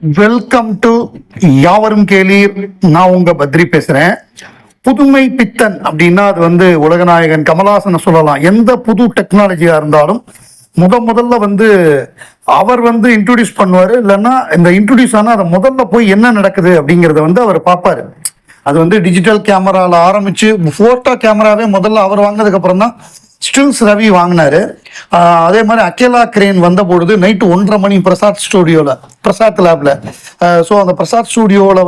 Welcome to யாவரும் கேளீர். நான் உங்க பத்ரி பேசுறேன். புதுமை பித்தன் அப்படின்னா அது உலகநாயகன் கமலஹாசனை சொல்லலாம். எந்த புது டெக்னாலஜியா இருந்தாலும் முதல்ல அவர் இன்ட்ரோடியூஸ் பண்ணுவாரு. இல்லைன்னா இந்த இன்ட்ரோடியூஸ் ஆனா அதை முதல்ல போய் என்ன நடக்குது அப்படிங்கறத அவர் பார்ப்பாரு. அது டிஜிட்டல் கேமரால ஆரம்பிச்சு போட்டோ கேமராவே முதல்ல அவர் வாங்கினதுக்கு அப்புறம் தான் ஸ்டில்ஸ் ரவி வாங்கினாரு. அதே மாதிரி அக்கேலா கிரேன் வந்த பொழுது நைட்டு 1:30 மணி பிரசாத் லேப்ல. ஸோ அந்த பிரசாத் ஸ்டுடியோவில்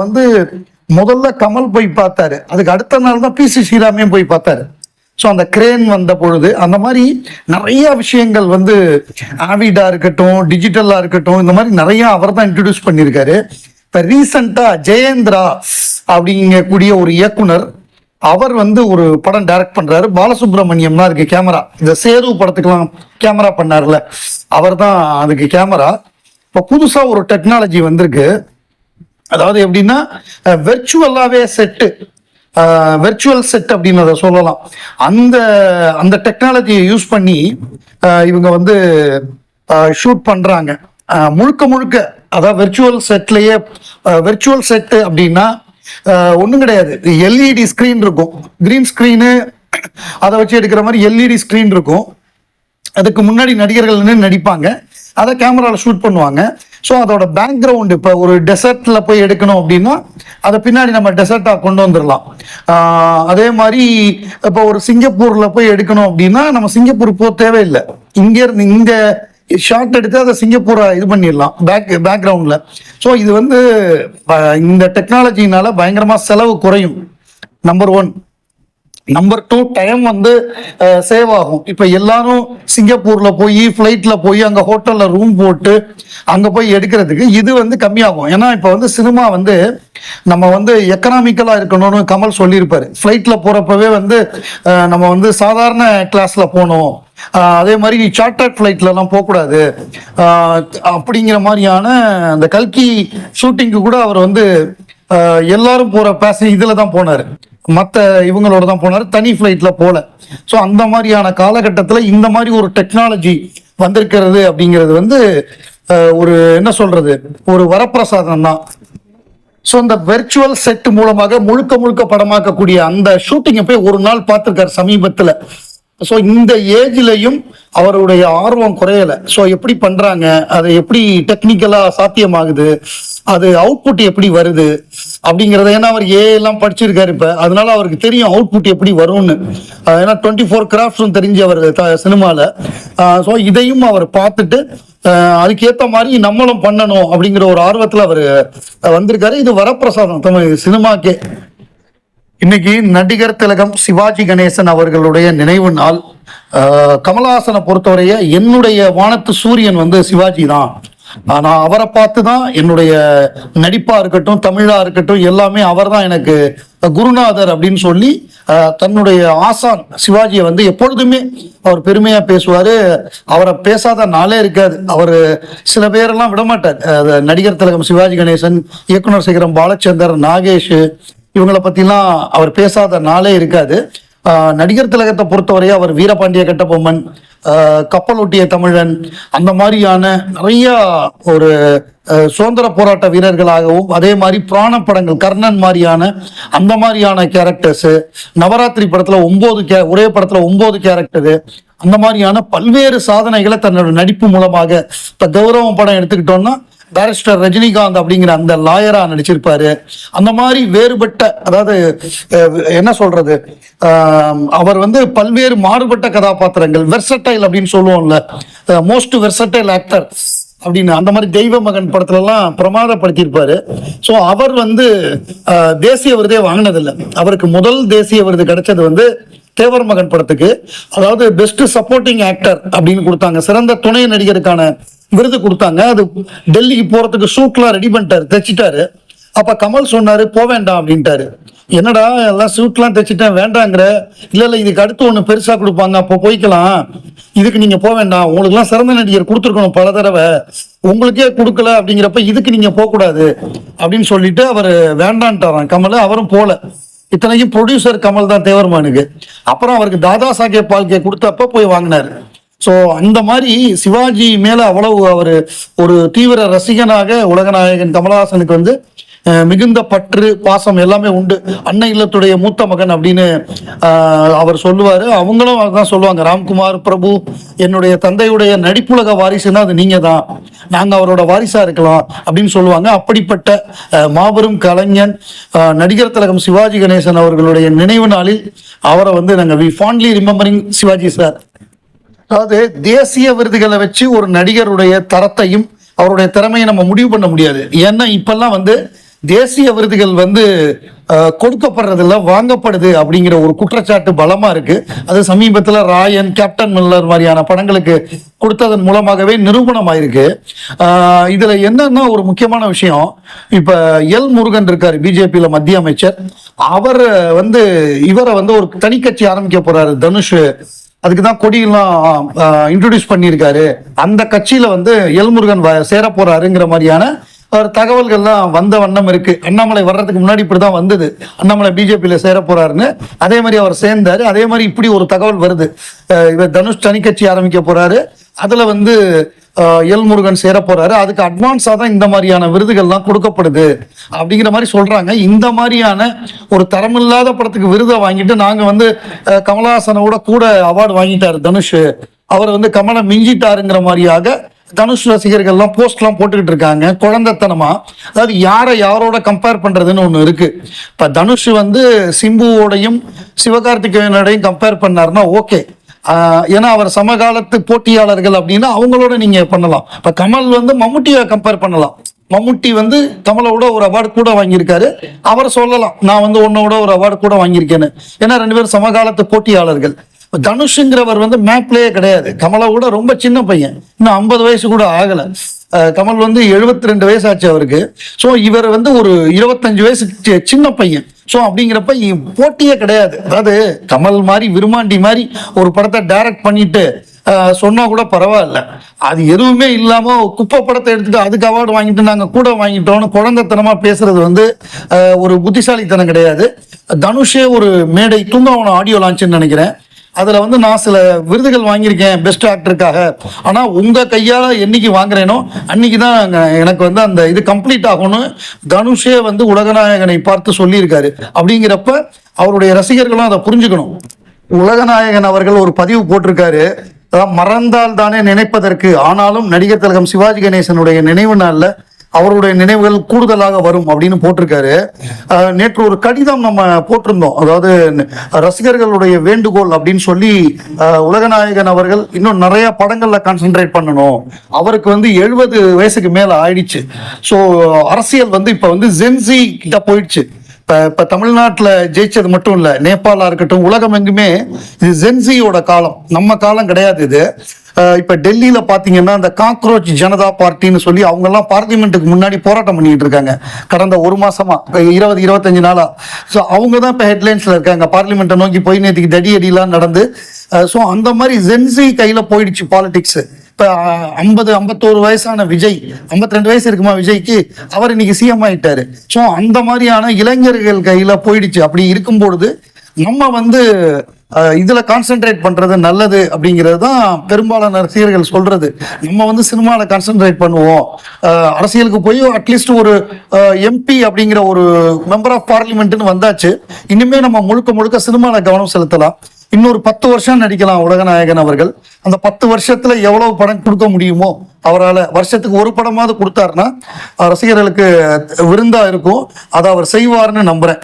முதல்ல கமல் போய் பார்த்தாரு. அதுக்கு அடுத்த நாள் தான் பிசி ஸ்ரீராமையும் போய் பார்த்தாரு. ஸோ அந்த கிரேன் வந்த பொழுது அந்த மாதிரி நிறைய விஷயங்கள் ஆவிடா இருக்கட்டும், டிஜிட்டலா இருக்கட்டும், இந்த மாதிரி நிறைய அவர் தான் இன்ட்ரடியூஸ் பண்ணியிருக்காரு. இப்போ ரீசெண்டா ஜெயேந்திரா அப்படிங்கக்கூடிய ஒரு இயக்குனர் அவர் ஒரு படம் டைரக்ட் பண்றாரு. பாலசுப்ரமணியம் தான் அதுக்கு கேமரா. இந்த சேது படத்துக்கெல்லாம் கேமரா பண்ணார்ல, அவர் தான் அதுக்கு கேமரா. இப்போ புதுசா ஒரு டெக்னாலஜி வந்திருக்கு. அதாவது எப்படின்னா வெர்ச்சுவலாவே வெர்ச்சுவல் செட் அப்படின்னு அதை சொல்லலாம். அந்த அந்த டெக்னாலஜியை யூஸ் பண்ணி இவங்க ஷூட் பண்றாங்க. முழுக்க அதாவது வெர்ச்சுவல் செட்டு அப்படின்னா ஒன்றும் கிடையாது. எல்இடி ஸ்க்ரீன் இருக்கும், கிரீன் ஸ்க்ரீனு அதை வச்சு எடுக்கிற மாதிரி எல்இடி ஸ்க்ரீன் இருக்கும். அதுக்கு முன்னாடி நடிகர்கள் நடிப்பாங்க, அதை கேமராவில் ஷூட் பண்ணுவாங்க. ஸோ அதோட பேக்ரவுண்டு இப்போ ஒரு டெசர்ட்டில் போய் எடுக்கணும் அப்படின்னா அதை பின்னாடி நம்ம டெசர்ட்டாக கொண்டு வந்துடலாம். அதே மாதிரி இப்போ ஒரு சிங்கப்பூரில் போய் எடுக்கணும் அப்படின்னா நம்ம சிங்கப்பூர் போக தேவையில்லை. இங்கேருந்து இங்கே ஷார்ட் எடுத்து அதை சிங்கப்பூரை இது பண்ணிடலாம் பேக்ரவுண்டில். ஸோ இது இந்த டெக்னாலஜினால பயங்கரமாக செலவு குறையும். நம்பர் 1. நம்பர் 2, டைம் சேவ் ஆகும். இப்போ எல்லாரும் சிங்கப்பூர்ல போய் ஃப்ளைட்ல போய் அங்கே ஹோட்டலில் ரூம் போட்டு அங்கே போய் எடுக்கிறதுக்கு இது கம்மியாகும். ஏன்னா இப்போ சினிமா நம்ம எக்கனாமிக்கலாக இருக்கணும்னு கமல் சொல்லியிருப்பாரு. ஃப்ளைட்டில் போகிறப்பவே நம்ம சாதாரண கிளாஸில் போகணும், அதே மாதிரி சார்ட்டர்ட் ஃப்ளைட்லலாம் போகக்கூடாது அப்படிங்கிற மாதிரியான அந்த கல்கி ஷூட்டிங்கு கூட அவர் எல்லாரும் போகிற இதில் தான் போனார். மற்ற இவங்களோட தான் போனார், தனி ஃப்ளைட்டில் போகல. ஸோ அந்த மாதிரியான காலகட்டத்தில் இந்த மாதிரி ஒரு டெக்னாலஜி வந்திருக்கிறது அப்படிங்கிறது ஒரு என்ன சொல்றது, ஒரு வரப்பிரசாதம் தான். ஸோ இந்த வெர்ச்சுவல் செட் மூலமாக முழுக்க படமாக்கக்கூடிய அந்த ஷூட்டிங்கை போய் ஒரு நாள் பார்த்துருக்காரு சமீபத்தில். ஸோ இந்த ஏஜ்லையும் அவருடைய ஆர்வம் குறையலை. ஸோ எப்படி பண்ணுறாங்க, அது எப்படி டெக்னிக்கலாக சாத்தியமாகுது, அது அவுட்புட் எப்படி வருது அப்படிங்கிறத. ஏன்னா அவர் எல்லாம் படிச்சிருக்காரு இப்போ, அதனால அவருக்கு தெரியும் அவுட்புட் எப்படி வரும்னு. ஏன்னா 24 கிராஃப்ட்ஸும் தெரிஞ்சு அவர் சினிமாவில். ஸோ இதையும் அவர் பார்த்துட்டு அதுக்கேற்ற மாதிரி நம்மளும் பண்ணணும் அப்படிங்கிற ஒரு ஆர்வத்தில் அவர் வந்திருக்காரு. இது வரப்பிரசாதம் தமிழ் சினிமாக்கே. இன்னைக்கு நடிகர் திலகம் சிவாஜி கணேசன் அவர்களுடைய நினைவு நாள். கமலஹாசனை பொறுத்தவரைய என்னுடைய வானத்து சூரியன் சிவாஜி தான். நான் அவரை பார்த்து தான் என்னுடைய நடிப்பா இருக்கட்டும், தமிழா இருக்கட்டும், எல்லாமே அவர் தான் எனக்கு குருநாதர் அப்படின்னு சொல்லி தன்னுடைய ஆசான் சிவாஜியை எப்பொழுதுமே அவர் பெருமையா பேசுவாரு. அவரை பேசாத நாளே இருக்காது. அவர் சில பேரெல்லாம் விடமாட்டார். நடிகர் திலகம் சிவாஜி கணேசன், இயக்குனர் சேகரம் பாலச்சந்தர், நாகேஷ், இவங்களை பத்திலாம் அவர் பேசாத நாளே இருக்காது. நடிகர் திலகத்தை பொறுத்தவரையே அவர் வீரபாண்டிய கட்டபொம்மன், கப்பலொட்டிய தமிழன், அந்த மாதிரியான நிறைய ஒரு சுதந்திர போராட்ட வீரர்களாகவும், அதே மாதிரி புராண படங்கள் கர்ணன் மாதிரியான அந்த மாதிரியான கேரக்டர்ஸ், நவராத்திரி படத்துல 9 ஒரே படத்துல 9 கேரக்டரு, அந்த மாதிரியான பல்வேறு சாதனைகளை தன்னோட நடிப்பு மூலமாக. இப்ப கௌரவம் படம் எடுத்துக்கிட்டோம்னா பேரிஸ்டர் ரஜினிகாந்த் அப்படிங்கிற அந்த லாயரா நடிச்சிருப்பாரு. அந்த மாதிரி வேறுபட்ட, அதாவது என்ன சொல்றது, அவர் பல்வேறு மாறுபட்ட கதாபாத்திரங்கள், வெர்சடைல் அப்படின்னு சொல்லுவோம்ல, மோஸ்ட் வெர்சடைல் ஆக்டர் அப்படின்னு. அந்த மாதிரி தெய்வ மகன் படத்துல எல்லாம் பிரமாதப்படுத்தியிருப்பாரு. ஸோ அவர் தேசிய விருதே வாங்கினதில்லை. அவருக்கு முதல் தேசிய விருது கிடைச்சது தேவர் மகன் படத்துக்கு. அதாவது பெஸ்ட் சப்போர்ட்டிங் ஆக்டர் அப்படின்னு கொடுத்தாங்க, சிறந்த துணை நடிகருக்கான விருது கொடுத்தாங்க. அது டெல்லிக்கு போறதுக்கு ஷூட்லாம் ரெடி பண்ணிட்டாரு, தைச்சிட்டாரு. அப்ப கமல் சொன்னாரு போக வேண்டாம் அப்படின்ட்டாரு. என்னடா எல்லாம் ஷூட்லாம் தைச்சிட்டேன் வேண்டாங்கிற, இல்ல இதுக்கு அடுத்து ஒண்ணு பெருசா கொடுப்பாங்க, அப்போ போய்க்கலாம், இதுக்கு நீங்க போக வேண்டாம், உங்களுக்கு எல்லாம் சிறந்த நடிகர் கொடுத்துருக்கணும் பல தடவை, உங்களுக்கே கொடுக்கல அப்படிங்கிறப்ப இதுக்கு நீங்க போக கூடாது அப்படின்னு சொல்லிட்டு அவர் வேண்டான்ட்டாராம் கமல். அவரும் போல. இத்தனைக்கும் ப்ரொடியூசர் கமல் தான் தேவர்மானுக்கு. அப்புறம் அவருக்கு தாதா சாஹேப் பால்கே கொடுத்தப்ப போய் வாங்கினாரு. ஸோ அந்த மாதிரி சிவாஜி மேல அவ்வளவு அவர் ஒரு தீவிர ரசிகனாக உலகநாயகன் கமலஹாசனுக்கு வந்து மிகுந்த பற்று பாசம் எல்லாமே உண்டு. அன்னை இல்லத்துடைய மூத்த மகன் அப்படின்னு அவர் சொல்லுவாரு. அவங்களும் அதான் சொல்லுவாங்க, ராம்குமார் பிரபு என்னுடைய தந்தையுடைய நடிப்புலக வாரிசுன்னா அது நீங்க தான், நாங்க அவரோட வாரிசா இருக்கலாம் அப்படின்னு சொல்லுவாங்க. அப்படிப்பட்ட மாபெரும் கலைஞன் நடிகர் திலகம் சிவாஜி கணேசன் அவர்களுடைய நினைவு நாளில் அவரை வந்து நாங்கள் we fondly remembering Sivaji sir. அதாவது தேசிய விருதுகளை வச்சு ஒரு நடிகருடைய தரத்தையும் அவருடைய திறமையை நம்ம முடிவு பண்ண முடியாது. ஏன்னா இப்பெல்லாம் வந்து தேசிய விருதுகள் வந்து கொடுக்கப்படுறதில்ல, வாங்கப்படுது அப்படிங்கிற ஒரு குற்றச்சாட்டு பலமா இருக்கு. அது சமீபத்தில் ராயன், கேப்டன் மில்லர் மாதிரியான படங்களுக்கு கொடுத்ததன் மூலமாகவே நிரூபணமாயிருக்கு. இதுல என்னன்னா ஒரு முக்கியமான விஷயம், இப்ப எல் முருகன் இருக்காரு பிஜேபியில மத்திய அமைச்சர், அவர் வந்து இவரை வந்து ஒரு தனி கட்சி ஆரம்பிக்க போறாரு தனுஷ், அதுக்குதான் கொடியெல்லாம் இன்ட்ரோடியூஸ் பண்ணியிருக்காரு, அந்த கட்சியில வந்து எல் முருகன் சேர போறாருங்கிற மாதிரியான ஒரு தகவல்கள்லாம் வந்த வண்ணம் இருக்கு. அண்ணாமலை வர்றதுக்கு முன்னாடி இப்படிதான் வந்தது, அண்ணாமலை பிஜேபியில சேர போறாருன்னு. அதே மாதிரி அவர் சேர்ந்தாரு. அதே மாதிரி இப்படி ஒரு தகவல் வருது, இவர் தனுஷ் தனி கட்சி ஆரம்பிக்க போறாரு, அதுல வந்து எல் முருகன் சேர போறாரு, அதுக்கு அட்வான்ஸா தான் இந்த மாதிரியான விருதுகள்லாம் கொடுக்கப்படுது அப்படிங்கிற மாதிரி சொல்றாங்க. இந்த மாதிரியான ஒரு தரமில்லாத படத்துக்கு விருதை வாங்கிட்டு நாங்க வந்து கமலஹாசனோட கூட அவார்டு வாங்கிட்டாரு தனுஷ், அவர் வந்து கமலை மிஞ்சிட்டாருங்கிற மாதிரியாக தனுஷ் ரசிகர்கள்லாம் போஸ்ட்லாம் போட்டுக்கிட்டு இருக்காங்க குழந்தைத்தனமா. அதாவது யாரை யாரோட கம்பேர் பண்றதுன்னு ஒண்ணு இருக்கு. இப்ப தனுஷ் வந்து சிம்புவோடையும் சிவகார்த்திகேயனோடையும் கம்பேர் பண்ணாருன்னா ஓகே, ஏன்னா அவர் சமகாலத்து போட்டியாளர்கள் அப்படின்னா அவங்களோட நீங்க பண்ணலாம். இப்ப கமல் வந்து மம்முட்டியை கம்பேர் பண்ணலாம், மம்முட்டி வந்து கமலோட ஒரு அவார்டு கூட வாங்கியிருக்காரு, அவர் சொல்லலாம் நான் வந்து உன்னோட ஒரு அவார்டு கூட வாங்கியிருக்கேன்னு, ஏன்னா ரெண்டு பேரும் சமகாலத்து போட்டியாளர்கள். தனுஷுங்கிறவர் வந்து மேப்லயே கிடையாது, கமலை கூட ரொம்ப சின்ன பையன், இன்னும் 50 வயசு கூட ஆகல. கமல் வந்து 72 வயசு ஆச்சு அவருக்கு. ஸோ இவர் வந்து ஒரு 25 வயசு சின்ன பையன். ஸோ அப்படிங்கிறப்ப போட்டியே கிடையாது. அதாவது கமல் மாதிரி விருமாண்டி மாதிரி ஒரு படத்தை டைரக்ட் பண்ணிட்டு சொன்னா கூட பரவாயில்ல, அது எதுவுமே இல்லாம குப்பை படத்தை எடுத்துட்டு அதுக்கு அவார்டு வாங்கிட்டு நாங்க கூட வாங்கிட்டோம்னு குழந்தைத்தனமா பேசுறது வந்து ஒரு புத்திசாலித்தனம் கிடையாது. தனுஷே ஒரு மேடை தூங்காவனம் ஆடியோ லான்ச்னு நினைக்கிறேன், அதுல வந்து நான் சில விருதுகள் வாங்கியிருக்கேன் பெஸ்ட் ஆக்டருக்காக, ஆனா உங்க கையால என்னைக்கு வாங்குறேனோ அன்னைக்கு தான் எனக்கு வந்து அந்த இது கம்ப்ளீட் ஆகும்னு தனுஷே வந்து உலகநாயகனை பார்த்து சொல்லியிருக்காரு. அப்படிங்கிறப்ப அவருடைய ரசிகர்களும் அதை புரிஞ்சுக்கணும். உலகநாயகன் அவர்கள் ஒரு பதிவு போட்டிருக்காரு, மறந்தால் தானே நினைப்பதற்கு, ஆனாலும் நடிகர் திலகம் சிவாஜி கணேசனுடைய நினைவு நாள்ல அவருடைய நினைவுகள் கூடுதலாக வரும் அப்படின்னு போட்டிருக்காரு. நேற்று ஒரு கடிதம் நம்ம போட்டிருந்தோம், அதாவது ரசிகர்களுடைய வேண்டுகோள் அப்படின்னு சொல்லி உலகநாயகன் அவர்கள் இன்னும் நிறைய படங்கள்ல கான்சென்ட்ரேட் பண்ணணும், அவருக்கு வந்து 70 வயசுக்கு மேல ஆயிடுச்சு. ஸோ அரசியல் வந்து இப்ப வந்து ஜென்சி கிட்ட போயிடுச்சு. இப்ப தமிழ்நாட்டில் ஜெயிச்சது மட்டும் இல்ல, நேபாளா இருக்கட்டும், உலகம் எங்குமே இது ஜென்சியோட காலம், நம்ம காலம் கிடையாது இது. இப்ப டெல்லியில பாத்தீங்கன்னா இந்த காக்ரோச் ஜனதா பார்ட்டின்னு சொல்லி அவங்க எல்லாம் பார்லிமெண்ட்டுக்கு முன்னாடி போராட்டம் பண்ணிட்டு இருக்காங்க கடந்த ஒரு மாசமா, 20-25 நாளா. ஸோ அவங்க தான் இப்ப ஹெட்லைன்ஸ்ல இருக்காங்க, பார்லிமெண்ட்டை நோக்கி போய் நேற்றுக்கு தடி அடியெல்லாம் நடந்து. ஸோ அந்த மாதிரி ஜென்சி கையில போயிடுச்சு பாலிடிக்ஸ். இப்ப 50-51 வயசான விஜய், 52 வயசு இருக்குமா விஜய்க்கு, அவர் இன்னைக்கு சிஎம் ஆயிட்டாரு. ஸோ அந்த மாதிரியான இளைஞர்கள் கையில போயிடுச்சு. அப்படி இருக்கும்பொழுது நம்ம வந்து இதுல கான்சென்ட்ரேட் பண்றது நல்லது அப்படிங்கிறது தான் பெரும்பாலான ரசிகர்கள் சொல்றது. நம்ம வந்து சினிமால கான்சென்ட்ரேட் பண்ணுவோம், அரசியலுக்கு போய் அட்லீஸ்ட் ஒரு எம்பி அப்படிங்கிற ஒரு மெம்பர் ஆஃப் பார்லிமெண்ட்னு வந்தாச்சு, இனிமே நம்ம முழுக்க முழுக்க சினிமால கவனம் செலுத்தலாம். இன்னொரு 10 வருஷம் நடிக்கலாம் உலகநாயகன் அவர்கள். அந்த 10 வருஷத்துல எவ்வளவு படம் கொடுக்க முடியுமோ அவரால், வருஷத்துக்கு ஒரு படமாவது கொடுத்தாருன்னா ரசிகர்களுக்கு விருந்தா இருக்கும், அதை அவர் செய்வார்னு நம்புறேன்.